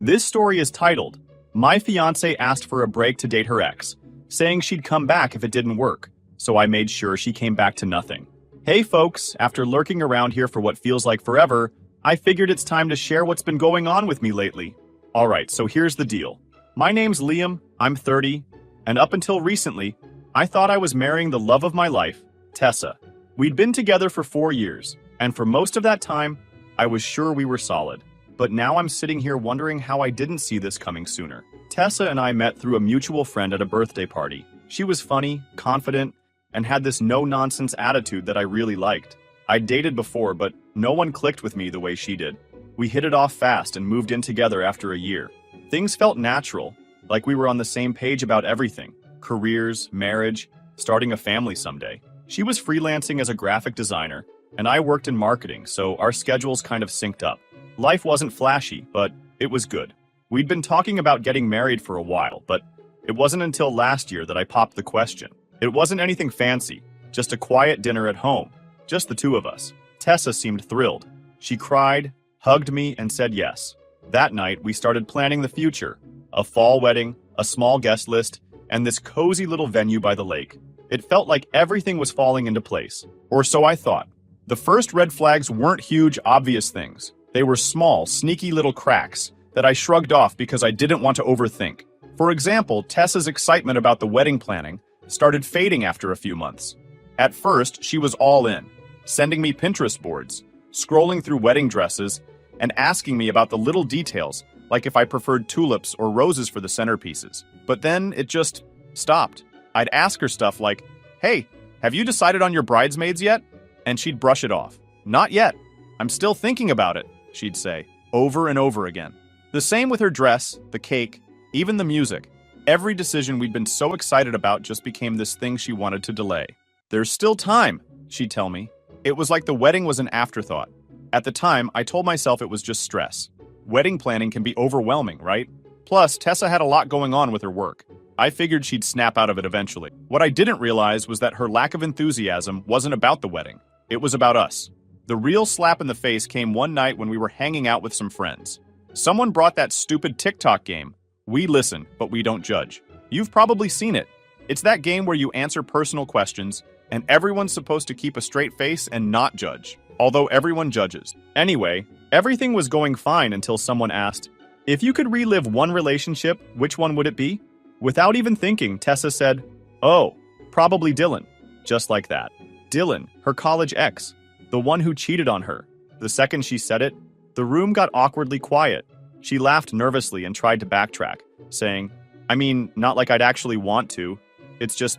This story is titled, My Fiancée Asked for a Break to Date Her Ex, saying she'd come back if it didn't work, so I made sure she came back to nothing. Hey folks, after lurking around here for what feels like forever, I figured it's time to share what's been going on with me lately. Alright, so here's the deal. My name's Liam, I'm 30, and up until recently, I thought I was marrying the love of my life, Tessa. We'd been together for 4 years, and for most of that time, I was sure we were solid. But now I'm sitting here wondering how I didn't see this coming sooner. Tessa and I met through a mutual friend at a birthday party. She was funny, confident, and had this no-nonsense attitude that I really liked. I'd dated before, but no one clicked with me the way she did. We hit it off fast and moved in together after a year. Things felt natural, like we were on the same page about everything. Careers, marriage, starting a family someday. She was freelancing as a graphic designer, and I worked in marketing, so our schedules kind of synced up. Life wasn't flashy, but it was good. We'd been talking about getting married for a while, but it wasn't until last year that I popped the question. It wasn't anything fancy, just a quiet dinner at home, just the two of us. Tessa seemed thrilled. She cried, hugged me, and said yes. That night, we started planning the future. A fall wedding, a small guest list, and this cozy little venue by the lake. It felt like everything was falling into place, or so I thought. The first red flags weren't huge, obvious things. They were small, sneaky little cracks that I shrugged off because I didn't want to overthink. For example, Tessa's excitement about the wedding planning started fading after a few months. At first, she was all in, sending me Pinterest boards, scrolling through wedding dresses, and asking me about the little details, like if I preferred tulips or roses for the centerpieces. But then it just stopped. I'd ask her stuff like, "Hey, have you decided on your bridesmaids yet?" And she'd brush it off. "Not yet. I'm still thinking about it," she'd say, over and over again. The same with her dress, the cake, even the music. Every decision we'd been so excited about just became this thing she wanted to delay. "There's still time," she'd tell me. It was like the wedding was an afterthought. At the time, I told myself it was just stress. Wedding planning can be overwhelming, right? Plus, Tessa had a lot going on with her work. I figured she'd snap out of it eventually. What I didn't realize was that her lack of enthusiasm wasn't about the wedding. It was about us. The real slap in the face came one night when we were hanging out with some friends. Someone brought that stupid TikTok game. We listen, but we don't judge. You've probably seen it. It's that game where you answer personal questions, and everyone's supposed to keep a straight face and not judge, although everyone judges. Anyway, everything was going fine until someone asked, "If you could relive one relationship, which one would it be?" Without even thinking, Tessa said, "Oh, probably Dylan." Just like that. Dylan, her college ex. The one who cheated on her. The second she said it, the room got awkwardly quiet. She laughed nervously and tried to backtrack, saying, "I mean, not like I'd actually want to. It's just,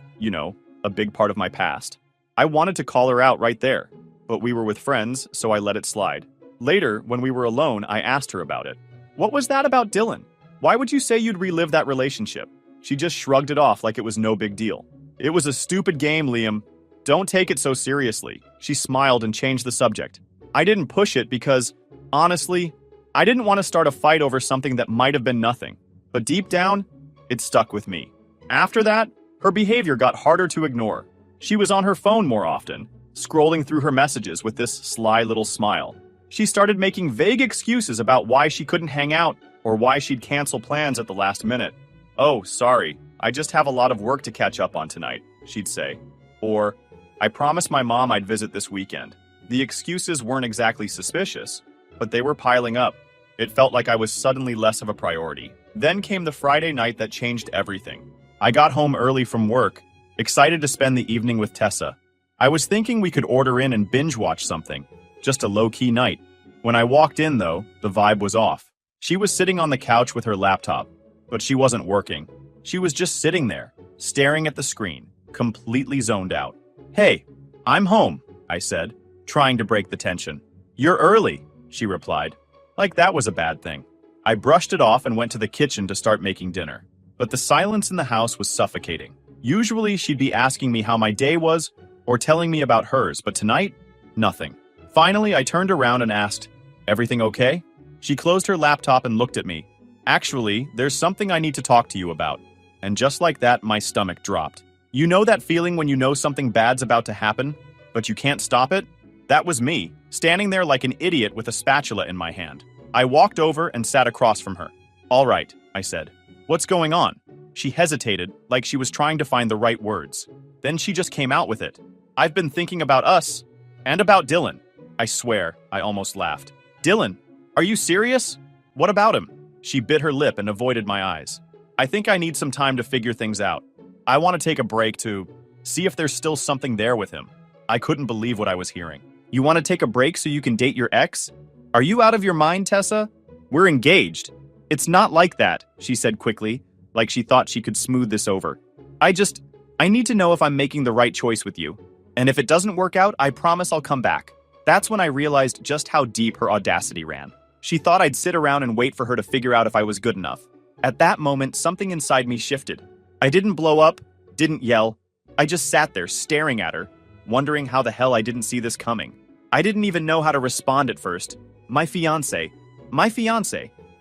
a big part of my past." I wanted to call her out right there, but we were with friends, so I let it slide. Later, when we were alone, I asked her about it. "What was that about Dylan? Why would you say you'd relive that relationship?" She just shrugged it off like it was no big deal. "It was a stupid game, Liam. Don't take it so seriously." She smiled and changed the subject. I didn't push it because, honestly, I didn't want to start a fight over something that might have been nothing. But deep down, it stuck with me. After that, her behavior got harder to ignore. She was on her phone more often, scrolling through her messages with this sly little smile. She started making vague excuses about why she couldn't hang out or why she'd cancel plans at the last minute. "Oh, sorry, I just have a lot of work to catch up on tonight," she'd say. Or, "I promised my mom I'd visit this weekend." The excuses weren't exactly suspicious, but they were piling up. It felt like I was suddenly less of a priority. Then came the Friday night that changed everything. I got home early from work, excited to spend the evening with Tessa. I was thinking we could order in and binge watch something, just a low-key night. When I walked in, though, the vibe was off. She was sitting on the couch with her laptop, but she wasn't working. She was just sitting there, staring at the screen, completely zoned out. "Hey, I'm home," I said, trying to break the tension. "You're early," she replied, like that was a bad thing. I brushed it off and went to the kitchen to start making dinner. But the silence in the house was suffocating. Usually she'd be asking me how my day was or telling me about hers, but tonight, nothing. Finally, I turned around and asked, "Everything okay?" She closed her laptop and looked at me. "Actually, there's something I need to talk to you about." And just like that, my stomach dropped. You know that feeling when you know something bad's about to happen, but you can't stop it? That was me, standing there like an idiot with a spatula in my hand. I walked over and sat across from her. All right, I said. What's going on? She hesitated, like she was trying to find the right words. Then she just came out with it. I've been thinking about us. And about Dylan. I swear, I almost laughed. Dylan, are you serious? What about him? She bit her lip and avoided my eyes. I think I need some time to figure things out. I want to take a break to see if there's still something there with him. I couldn't believe what I was hearing. You want to take a break so you can date your ex? Are you out of your mind, Tessa? We're engaged. It's not like that, she said quickly, like she thought she could smooth this over. I need to know if I'm making the right choice with you. And if it doesn't work out, I promise I'll come back. That's when I realized just how deep her audacity ran. She thought I'd sit around and wait for her to figure out if I was good enough. At that moment, something inside me shifted. I didn't blow up, didn't yell. I just sat there staring at her, wondering how the hell I didn't see this coming. I didn't even know how to respond at first. My fiancé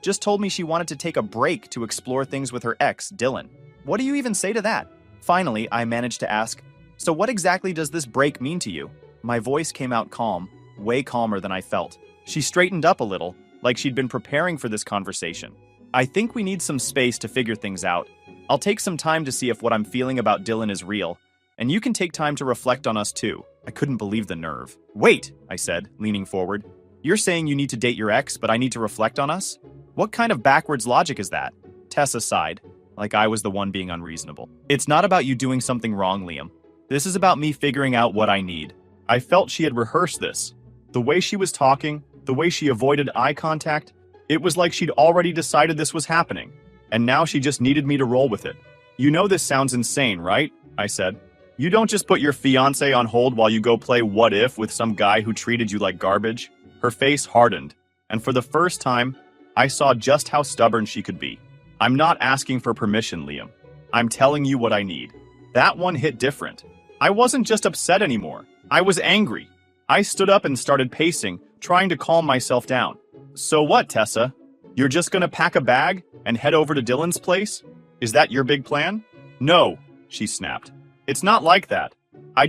just told me she wanted to take a break to explore things with her ex, Dylan. What do you even say to that? Finally, I managed to ask, so what exactly does this break mean to you? My voice came out calm, way calmer than I felt. She straightened up a little, like she'd been preparing for this conversation. I think we need some space to figure things out. I'll take some time to see if what I'm feeling about Dylan is real, and you can take time to reflect on us too. I couldn't believe the nerve. Wait, I said, leaning forward. You're saying you need to date your ex, but I need to reflect on us? What kind of backwards logic is that? Tessa sighed, like I was the one being unreasonable. It's not about you doing something wrong, Liam. This is about me figuring out what I need. I felt she had rehearsed this. The way she was talking, the way she avoided eye contact, it was like she'd already decided this was happening, and now she just needed me to roll with it. You know this sounds insane, right? I said. You don't just put your fiancé on hold while you go play What If with some guy who treated you like garbage. Her face hardened, and for the first time, I saw just how stubborn she could be. I'm not asking for permission, Liam. I'm telling you what I need. That one hit different. I wasn't just upset anymore. I was angry. I stood up and started pacing, trying to calm myself down. So what, Tessa? You're just gonna pack a bag and head over to Dylan's place? Is that your big plan? No, she snapped. It's not like that. I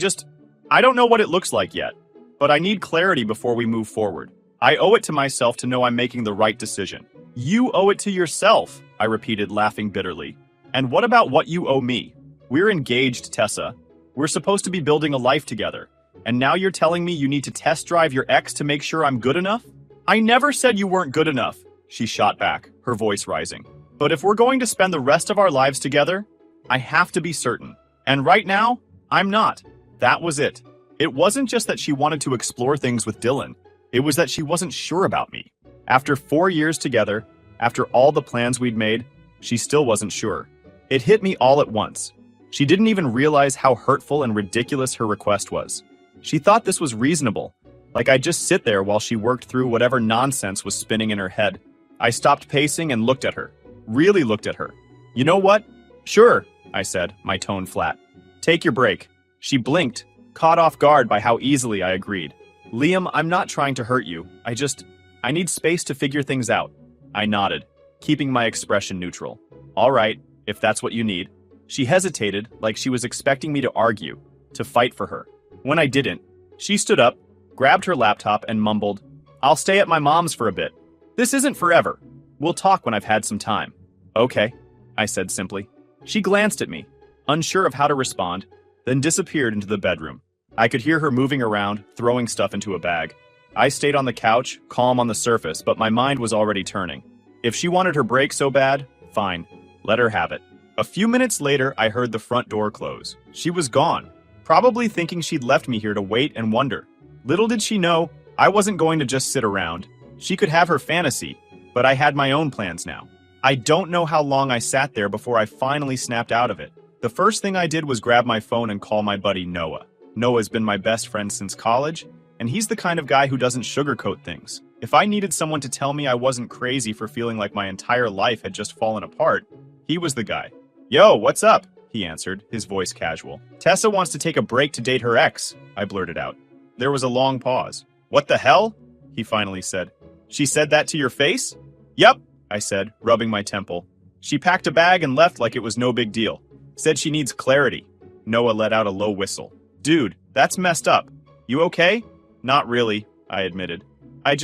don't know what it looks like yet, but I need clarity before we move forward. I owe it to myself to know I'm making the right decision. You owe it to yourself, I repeated, laughing bitterly. And what about what you owe me? We're engaged, Tessa. We're supposed to be building a life together. And now you're telling me you need to test drive your ex to make sure I'm good enough? I never said you weren't good enough, she shot back, her voice rising. But if we're going to spend the rest of our lives together, I have to be certain. And right now, I'm not. That was it. It wasn't just that she wanted to explore things with Dylan. It was that she wasn't sure about me. After 4 years together, after all the plans we'd made, she still wasn't sure. It hit me all at once. She didn't even realize how hurtful and ridiculous her request was. She thought this was reasonable, like I'd just sit there while she worked through whatever nonsense was spinning in her head. I stopped pacing and looked at her. Really looked at her. You know what? Sure, I said, my tone flat. Take your break. She blinked, caught off guard by how easily I agreed. Liam, I'm not trying to hurt you. I need space to figure things out. I nodded, keeping my expression neutral. All right, if that's what you need. She hesitated, like she was expecting me to argue, to fight for her. When I didn't, she stood up, grabbed her laptop, and mumbled, I'll stay at my mom's for a bit. This isn't forever. We'll talk when I've had some time. Okay, I said simply. She glanced at me, unsure of how to respond, then disappeared into the bedroom. I could hear her moving around, throwing stuff into a bag. I stayed on the couch, calm on the surface, but my mind was already turning. If she wanted her break so bad, fine, let her have it. A few minutes later, I heard the front door close. She was gone, probably thinking she'd left me here to wait and wonder. Little did she know, I wasn't going to just sit around. She could have her fantasy, but I had my own plans now. I don't know how long I sat there before I finally snapped out of it. The first thing I did was grab my phone and call my buddy Noah. Noah's been my best friend since college, and he's the kind of guy who doesn't sugarcoat things. If I needed someone to tell me I wasn't crazy for feeling like my entire life had just fallen apart, he was the guy. Yo, what's up? He answered, his voice casual. Tessa wants to take a break to date her ex, I blurted out. There was a long pause. What the hell? He finally said. She said that to your face? Yep, I said, rubbing my temple. She packed a bag and left like it was no big deal. Said she needs clarity. Noah let out a low whistle. Dude, that's messed up. You okay? Not really, I admitted. I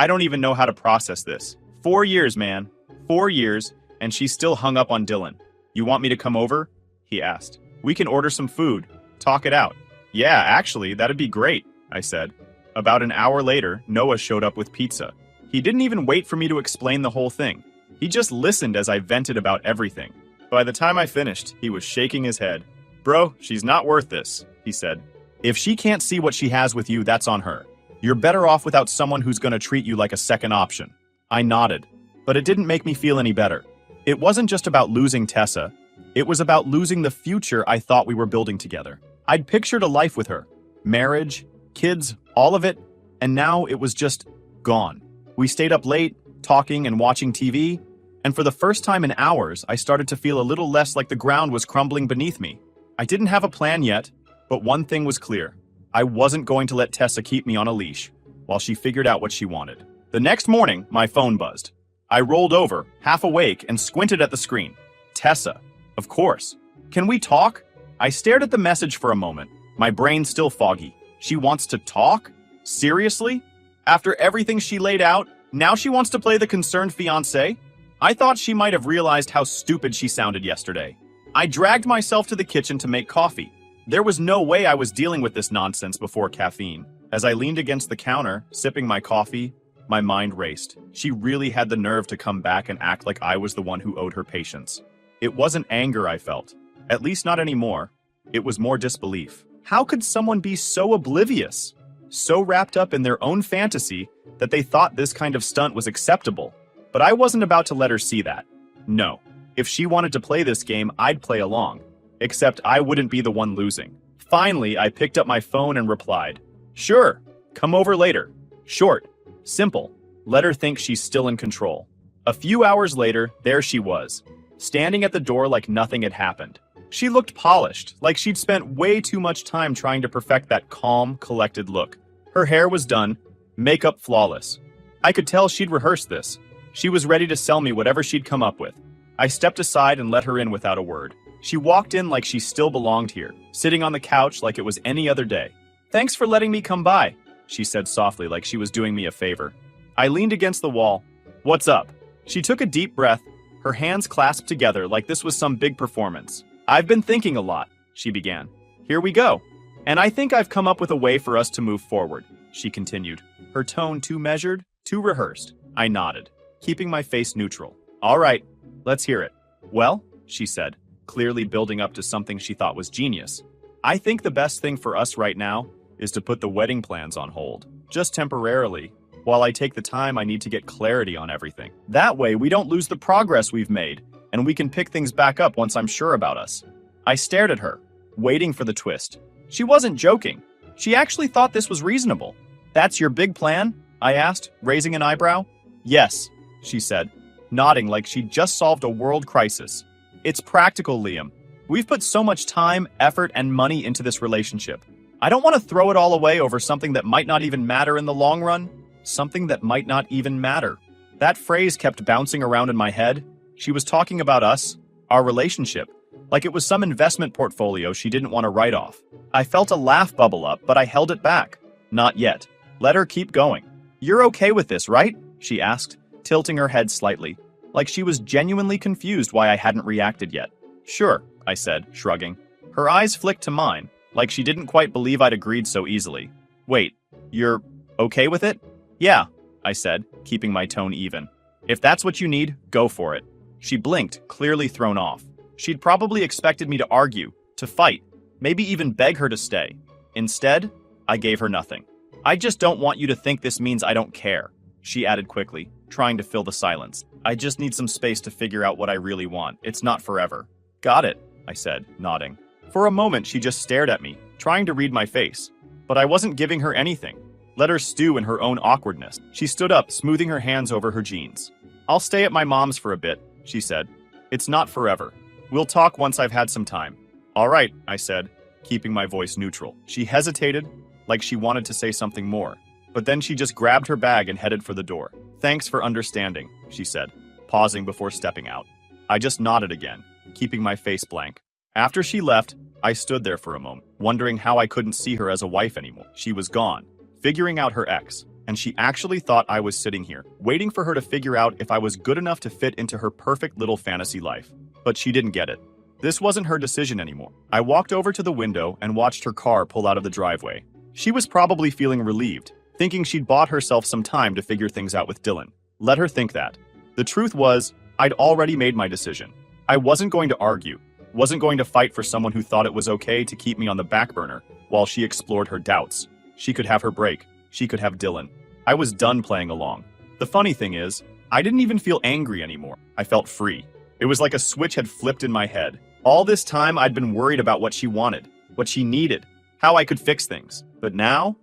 don't even know how to process this. 4 years, man. 4 years, and she's still hung up on Dylan. You want me to come over? He asked. We can order some food. Talk it out. Yeah, actually, that'd be great, I said. About an hour later, Noah showed up with pizza. He didn't even wait for me to explain the whole thing. He just listened as I vented about everything. By the time I finished, he was shaking his head. Bro, she's not worth this, he said. If she can't see what she has with you, that's on her. You're better off without someone who's gonna treat you like a second option. I nodded, but it didn't make me feel any better. It wasn't just about losing Tessa. It was about losing the future I thought we were building together. I'd pictured a life with her. Marriage, kids, all of it, and now it was just gone. We stayed up late, talking and watching TV, and for the first time in hours, I started to feel a little less like the ground was crumbling beneath me. I didn't have a plan yet, but one thing was clear. I wasn't going to let Tessa keep me on a leash while she figured out what she wanted. The next morning, my phone buzzed. I rolled over, half awake, and squinted at the screen. Tessa, of course. Can we talk? I stared at the message for a moment, my brain still foggy. She wants to talk? Seriously? After everything she laid out, now she wants to play the concerned fiancé? I thought she might have realized how stupid she sounded yesterday. I dragged myself to the kitchen to make coffee. There was no way I was dealing with this nonsense before caffeine. As I leaned against the counter, sipping my coffee, my mind raced. She really had the nerve to come back and act like I was the one who owed her patience. It wasn't anger I felt, at least not anymore. It was more disbelief. How could someone be so oblivious? So wrapped up in their own fantasy that they thought this kind of stunt was acceptable. But I wasn't about to let her see that. No. If she wanted to play this game, I'd play along. Except I wouldn't be the one losing. Finally, I picked up my phone and replied, "Sure, come over later." Short, simple. Let her think she's still in control. A few hours later, there she was, standing at the door like nothing had happened. She looked polished, like she'd spent way too much time trying to perfect that calm, collected look. Her hair was done, makeup flawless. I could tell she'd rehearsed this. She was ready to sell me whatever she'd come up with. I stepped aside and let her in without a word. She walked in like she still belonged here, sitting on the couch like it was any other day. "Thanks for letting me come by," she said softly like she was doing me a favor. I leaned against the wall. "What's up?" She took a deep breath, her hands clasped together like this was some big performance. "I've been thinking a lot," she began. "Here we go. And I think I've come up with a way for us to move forward," she continued, her tone too measured, too rehearsed. I nodded, keeping my face neutral. "All right, let's hear it." "Well," she said, clearly building up to something she thought was genius. "I think the best thing for us right now is to put the wedding plans on hold, just temporarily, while I take the time I need to get clarity on everything. That way, we don't lose the progress we've made, and we can pick things back up once I'm sure about us." I stared at her, waiting for the twist. She wasn't joking. She actually thought this was reasonable. "That's your big plan?" I asked, raising an eyebrow. "Yes," she said, nodding like she'd just solved a world crisis. "It's practical, Liam. We've put so much time, effort, and money into this relationship. I don't want to throw it all away over something that might not even matter in the long run. Something that might not even matter." That phrase kept bouncing around in my head. She was talking about us, our relationship, like it was some investment portfolio she didn't want to write off. I felt a laugh bubble up, but I held it back. "Not yet. Let her keep going." "You're okay with this, right?" she asked, tilting her head slightly, like she was genuinely confused why I hadn't reacted yet. "Sure," I said, shrugging. Her eyes flicked to mine, like she didn't quite believe I'd agreed so easily. "Wait, you're okay with it?" "Yeah," I said, keeping my tone even. "If that's what you need, go for it." She blinked, clearly thrown off. She'd probably expected me to argue, to fight, maybe even beg her to stay. Instead, I gave her nothing. "I just don't want you to think this means I don't care," she added quickly, trying to fill the silence. "I just need some space to figure out what I really want. It's not forever." "Got it," I said, nodding. For a moment, she just stared at me, trying to read my face. But I wasn't giving her anything. Let her stew in her own awkwardness. She stood up, smoothing her hands over her jeans. "I'll stay at my mom's for a bit," she said. "It's not forever. We'll talk once I've had some time." "All right," I said, keeping my voice neutral. She hesitated, like she wanted to say something more. But then she just grabbed her bag and headed for the door. "Thanks for understanding," she said, pausing before stepping out. I just nodded again, keeping my face blank. After she left, I stood there for a moment, wondering how I couldn't see her as a wife anymore. She was gone, figuring out her ex, and she actually thought I was sitting here, waiting for her to figure out if I was good enough to fit into her perfect little fantasy life. But she didn't get it. This wasn't her decision anymore. I walked over to the window and watched her car pull out of the driveway. She was probably feeling relieved, thinking she'd bought herself some time to figure things out with Dylan. Let her think that. The truth was, I'd already made my decision. I wasn't going to argue, wasn't going to fight for someone who thought it was okay to keep me on the back burner while she explored her doubts. She could have her break. She could have Dylan. I was done playing along. The funny thing is, I didn't even feel angry anymore. I felt free. It was like a switch had flipped in my head. All this time I'd been worried about what she wanted, what she needed, how I could fix things. But now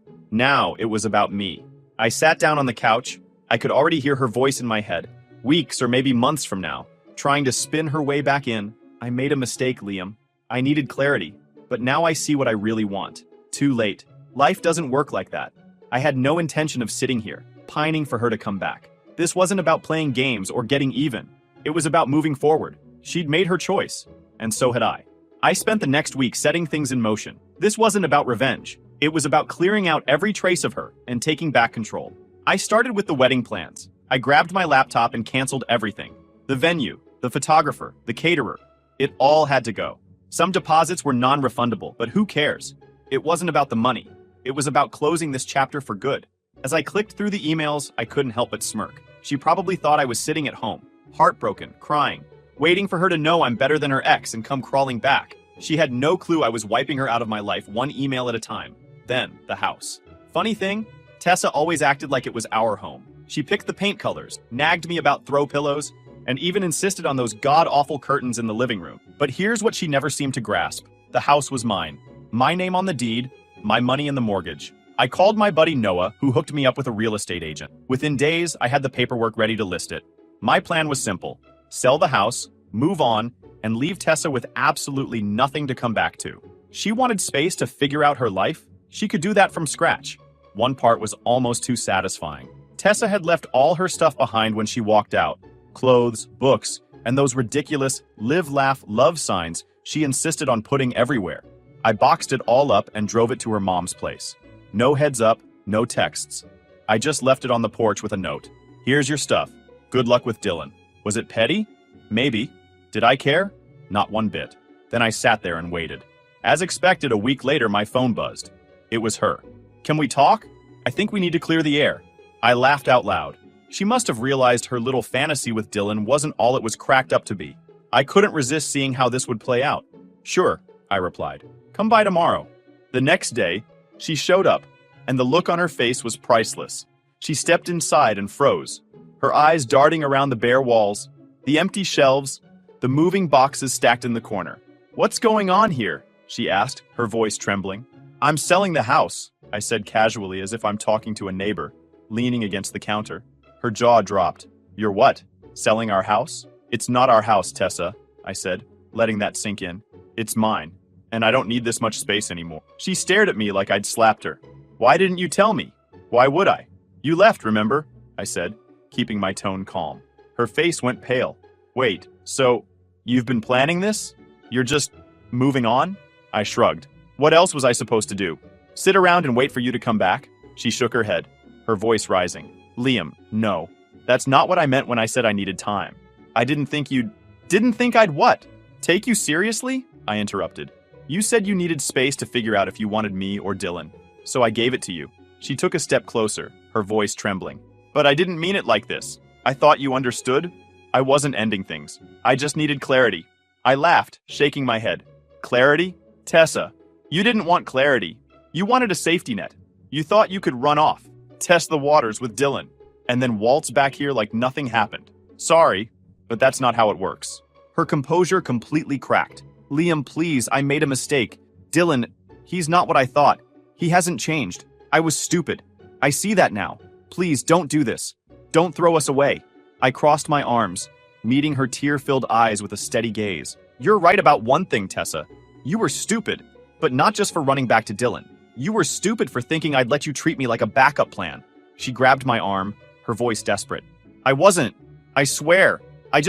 it was about me. I sat down on the couch. I could already hear her voice in my head. Weeks or maybe months from now, trying to spin her way back in. I made a mistake, Liam. I needed clarity. But now I see what I really want. Too late. Life doesn't work like that. I had no intention of sitting here, pining for her to come back. This wasn't about playing games or getting even. It was about moving forward. She'd made her choice, and so had I. I spent the next week setting things in motion. This wasn't about revenge. It was about clearing out every trace of her and taking back control. I started with the wedding plans. I grabbed my laptop and canceled everything. The venue, the photographer, the caterer. It all had to go. Some deposits were non-refundable, but who cares? It wasn't about the money. It was about closing this chapter for good. As I clicked through the emails, I couldn't help but smirk. She probably thought I was sitting at home, heartbroken, crying, waiting for her to know I'm better than her ex and come crawling back. She had no clue I was wiping her out of my life one email at a time. Then, the house. Funny thing, Tessa always acted like it was our home. She picked the paint colors, nagged me about throw pillows, and even insisted on those god-awful curtains in the living room. But here's what she never seemed to grasp. The house was mine. My name on the deed, my money in the mortgage. I called my buddy Noah, who hooked me up with a real estate agent. Within days, I had the paperwork ready to list it. My plan was simple. Sell the house, move on, and leave Tessa with absolutely nothing to come back to. She wanted space to figure out her life. She could do that from scratch. One part was almost too satisfying. Tessa had left all her stuff behind when she walked out. Clothes, books, and those ridiculous live, laugh, love signs she insisted on putting everywhere. I boxed it all up and drove it to her mom's place. No heads up, no texts. I just left it on the porch with a note. Here's your stuff. Good luck with Dylan. Was it petty? Maybe. Did I care? Not one bit. Then I sat there and waited. As expected, a week later, my phone buzzed. It was her. Can we talk? I think we need to clear the air. I laughed out loud. She must have realized her little fantasy with Dylan wasn't all it was cracked up to be. I couldn't resist seeing how this would play out. Sure, I replied. Come by tomorrow. The next day, she showed up, and the look on her face was priceless. She stepped inside and froze, her eyes darting around the bare walls, the empty shelves, the moving boxes stacked in the corner. What's going on here? She asked, her voice trembling. I'm selling the house, I said casually as if I'm talking to a neighbor, leaning against the counter. Her jaw dropped. You're what? Selling our house? It's not our house, Tessa, I said, letting that sink in. It's mine, and I don't need this much space anymore. She stared at me like I'd slapped her. Why didn't you tell me? Why would I? You left, remember? I said, keeping my tone calm. Her face went pale. Wait, so you've been planning this? You're just moving on? I shrugged. What else was I supposed to do? Sit around and wait for you to come back? She shook her head, her voice rising. Liam, no. That's not what I meant when I said I needed time. I didn't think you'd... Didn't think I'd what? Take you seriously? I interrupted. You said you needed space to figure out if you wanted me or Dylan, so I gave it to you. She took a step closer, her voice trembling. But I didn't mean it like this. I thought you understood. I wasn't ending things. I just needed clarity. I laughed, shaking my head. Clarity? Tessa, you didn't want clarity. You wanted a safety net. You thought you could run off, test the waters with Dylan, and then waltz back here like nothing happened. Sorry, but that's not how it works. Her composure completely cracked. Liam, please, I made a mistake. Dylan, he's not what I thought. He hasn't changed. I was stupid. I see that now. Please, don't do this. Don't throw us away. I crossed my arms, meeting her tear-filled eyes with a steady gaze. You're right about one thing, Tessa. You were stupid, but not just for running back to Dylan. You were stupid for thinking I'd let you treat me like a backup plan. She grabbed my arm, her voice desperate. I wasn't. I swear. I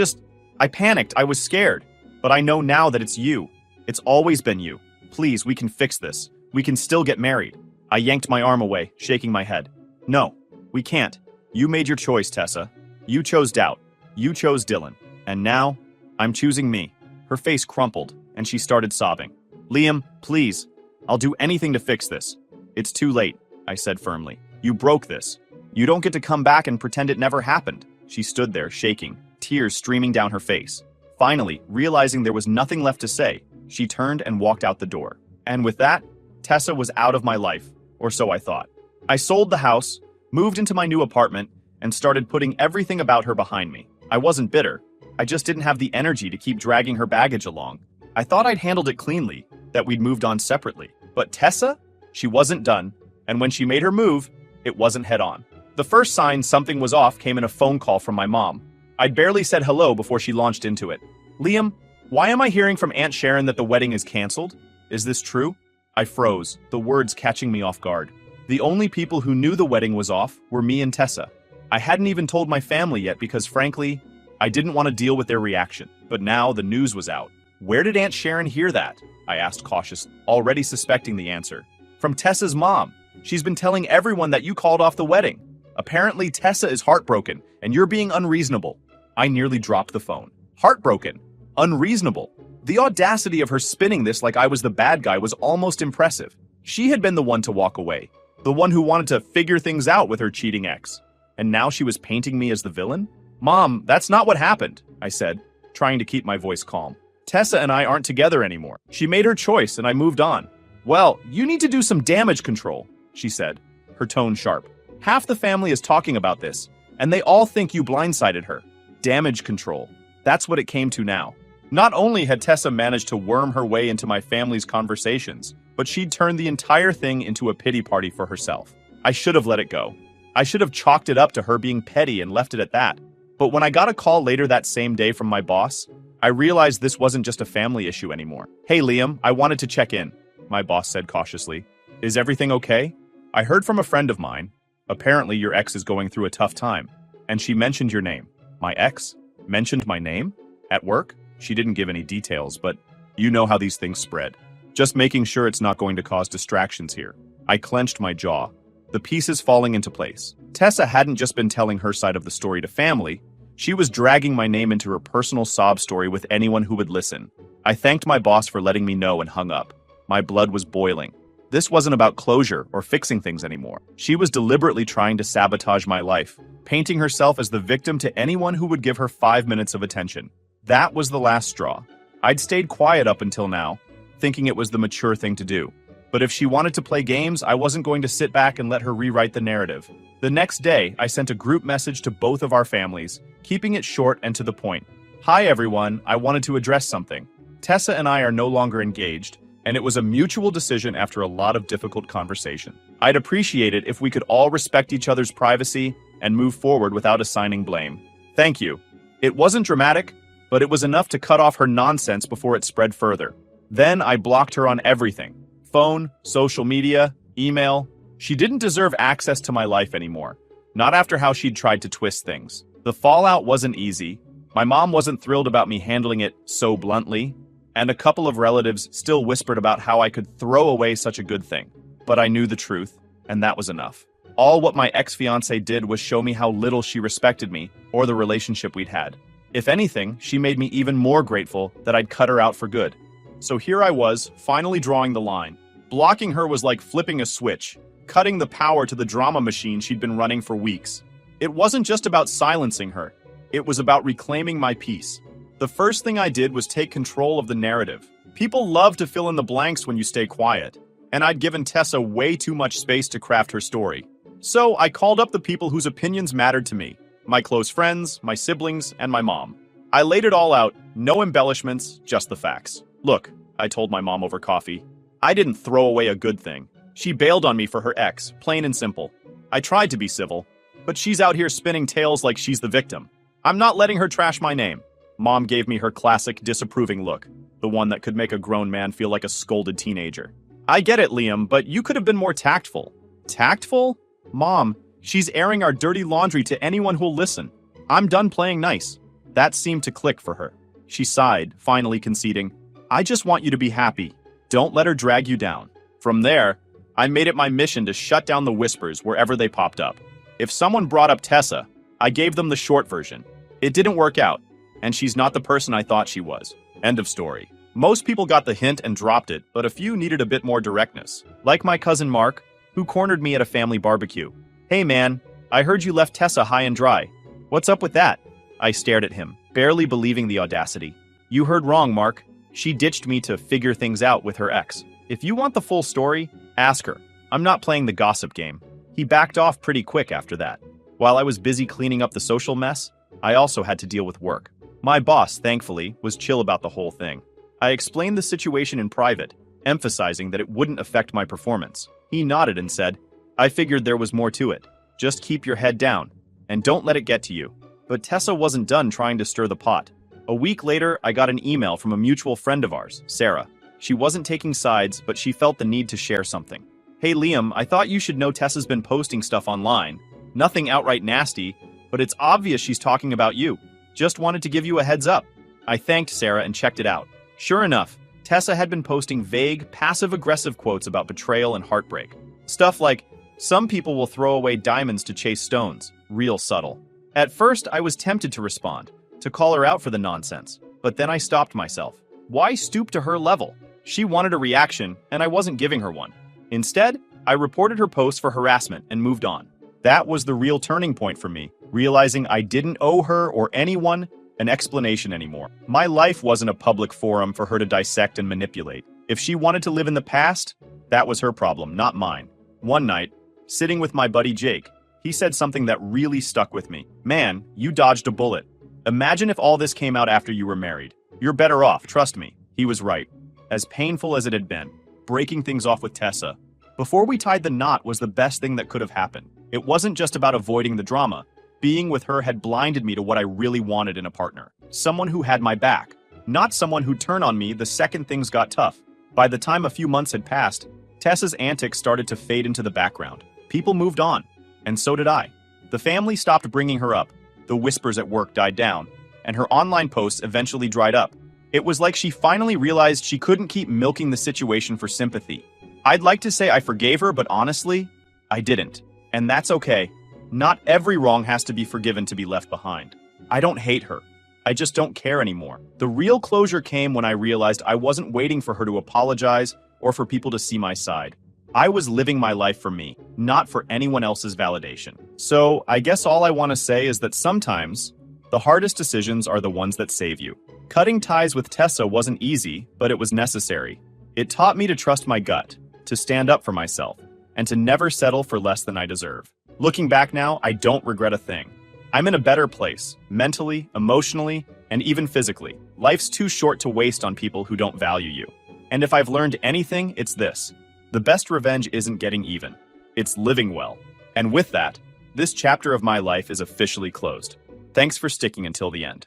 panicked. I was scared. But I know now that it's you. It's always been you. Please, we can fix this. We can still get married. I yanked my arm away, shaking my head. No. We can't. You made your choice, Tessa. You chose doubt. You chose Dylan. And now, I'm choosing me. Her face crumpled, and she started sobbing. Liam, please. I'll do anything to fix this. It's too late, I said firmly. You broke this. You don't get to come back and pretend it never happened. She stood there, shaking, tears streaming down her face. Finally, realizing there was nothing left to say, she turned and walked out the door. And with that, Tessa was out of my life, or so I thought. I sold the house, moved into my new apartment, and started putting everything about her behind me. I wasn't bitter. I just didn't have the energy to keep dragging her baggage along. I thought I'd handled it cleanly, that we'd moved on separately. But Tessa? She wasn't done, and when she made her move, it wasn't head on. The first sign something was off came in a phone call from my mom. I'd barely said hello before she launched into it. Liam, why am I hearing from Aunt Sharon that the wedding is canceled? Is this true? I froze, the words catching me off guard. The only people who knew the wedding was off were me and Tessa. I hadn't even told my family yet because, frankly, I didn't want to deal with their reaction. But now the news was out. Where did Aunt Sharon hear that? I asked cautiously, already suspecting the answer. From Tessa's mom. She's been telling everyone that you called off the wedding. Apparently, Tessa is heartbroken, and you're being unreasonable. I nearly dropped the phone. Heartbroken. Unreasonable. The audacity of her spinning this like I was the bad guy was almost impressive. She had been the one to walk away. The one who wanted to figure things out with her cheating ex. And now she was painting me as the villain? Mom, that's not what happened, I said, trying to keep my voice calm. Tessa and I aren't together anymore. She made her choice and I moved on. Well, you need to do some damage control, she said, her tone sharp. Half the family is talking about this, and they all think you blindsided her. Damage control. That's what it came to now. Not only had Tessa managed to worm her way into my family's conversations, but she'd turned the entire thing into a pity party for herself. I should have let it go. I should have chalked it up to her being petty and left it at that. But when I got a call later that same day from my boss, I realized this wasn't just a family issue anymore. Hey Liam, I wanted to check in, my boss said cautiously. Is everything okay? I heard from a friend of mine. Apparently your ex is going through a tough time, and she mentioned your name. My ex? Mentioned my name? At work? She didn't give any details, but you know how these things spread. Just making sure it's not going to cause distractions here. I clenched my jaw, the pieces falling into place. Tessa hadn't just been telling her side of the story to family, she was dragging my name into her personal sob story with anyone who would listen. I thanked my boss for letting me know and hung up. My blood was boiling. This wasn't about closure or fixing things anymore. She was deliberately trying to sabotage my life, painting herself as the victim to anyone who would give her 5 minutes of attention. That was the last straw. I'd stayed quiet up until now, thinking it was the mature thing to do. But if she wanted to play games, I wasn't going to sit back and let her rewrite the narrative. The next day, I sent a group message to both of our families, keeping it short and to the point. Hi everyone, I wanted to address something. Tessa and I are no longer engaged, and it was a mutual decision after a lot of difficult conversation. I'd appreciate it if we could all respect each other's privacy and move forward without assigning blame. Thank you. It wasn't dramatic, but it was enough to cut off her nonsense before it spread further. Then I blocked her on everything. Phone, social media, email. She didn't deserve access to my life anymore. Not after how she'd tried to twist things. The fallout wasn't easy. My mom wasn't thrilled about me handling it so bluntly, and a couple of relatives still whispered about how I could throw away such a good thing. But I knew the truth, and that was enough. All what my ex-fiancée did was show me how little she respected me or the relationship we'd had. If anything, she made me even more grateful that I'd cut her out for good. So here I was, finally drawing the line. Blocking her was like flipping a switch, cutting the power to the drama machine she'd been running for weeks. It wasn't just about silencing her. It was about reclaiming my peace. The first thing I did was take control of the narrative. People love to fill in the blanks when you stay quiet, and I'd given Tessa way too much space to craft her story. So I called up the people whose opinions mattered to me. My close friends, my siblings, and my mom. I laid it all out, no embellishments, just the facts. Look, I told my mom over coffee, I didn't throw away a good thing. She bailed on me for her ex, plain and simple. I tried to be civil, but she's out here spinning tales like she's the victim. I'm not letting her trash my name. Mom gave me her classic disapproving look, the one that could make a grown man feel like a scolded teenager. I get it, Liam, but you could have been more tactful. Tactful? Mom, she's airing our dirty laundry to anyone who'll listen. I'm done playing nice. That seemed to click for her. She sighed, finally conceding, I just want you to be happy. Don't let her drag you down. From there, I made it my mission to shut down the whispers wherever they popped up. If someone brought up Tessa, I gave them the short version. It didn't work out, and she's not the person I thought she was. End of story. Most people got the hint and dropped it, but a few needed a bit more directness. Like my cousin Mark, who cornered me at a family barbecue. Hey man, I heard you left Tessa high and dry. What's up with that? I stared at him, barely believing the audacity. You heard wrong, Mark. She ditched me to figure things out with her ex. If you want the full story, ask her. I'm not playing the gossip game. He backed off pretty quick after that. While I was busy cleaning up the social mess, I also had to deal with work. My boss, thankfully, was chill about the whole thing. I explained the situation in private, emphasizing that it wouldn't affect my performance. He nodded and said, I figured there was more to it. Just keep your head down, and don't let it get to you. But Tessa wasn't done trying to stir the pot. A week later, I got an email from a mutual friend of ours, Sarah. She wasn't taking sides, but she felt the need to share something. Hey Liam, I thought you should know Tessa's been posting stuff online. Nothing outright nasty, but it's obvious she's talking about you. Just wanted to give you a heads up. I thanked Sarah and checked it out. Sure enough, Tessa had been posting vague, passive-aggressive quotes about betrayal and heartbreak. Stuff like, some people will throw away diamonds to chase stones. Real subtle. At first, I was tempted to respond, to call her out for the nonsense. But then I stopped myself. Why stoop to her level? She wanted a reaction, and I wasn't giving her one. Instead, I reported her post for harassment and moved on. That was the real turning point for me, realizing I didn't owe her or anyone an explanation anymore. My life wasn't a public forum for her to dissect and manipulate. If she wanted to live in the past, that was her problem, not mine. One night, sitting with my buddy Jake, he said something that really stuck with me. Man, you dodged a bullet. Imagine if all this came out after you were married. You're better off, trust me. He was right. As painful as it had been, breaking things off with Tessa, before we tied the knot was the best thing that could have happened. It wasn't just about avoiding the drama. Being with her had blinded me to what I really wanted in a partner. Someone who had my back, not someone who'd turn on me the second things got tough. By the time a few months had passed, Tessa's antics started to fade into the background. People moved on, and so did I. The family stopped bringing her up, the whispers at work died down, and her online posts eventually dried up. It was like she finally realized she couldn't keep milking the situation for sympathy. I'd like to say I forgave her, but honestly, I didn't. And that's okay. Not every wrong has to be forgiven to be left behind. I don't hate her. I just don't care anymore. The real closure came when I realized I wasn't waiting for her to apologize or for people to see my side. I was living my life for me, not for anyone else's validation. So I guess all I want to say is that sometimes the hardest decisions are the ones that save you. Cutting ties with Tessa wasn't easy, but it was necessary. It taught me to trust my gut, to stand up for myself, and to never settle for less than I deserve. Looking back now, I don't regret a thing. I'm in a better place, mentally, emotionally, and even physically. Life's too short to waste on people who don't value you. And if I've learned anything, it's this. The best revenge isn't getting even. It's living well. And with that, this chapter of my life is officially closed. Thanks for sticking until the end.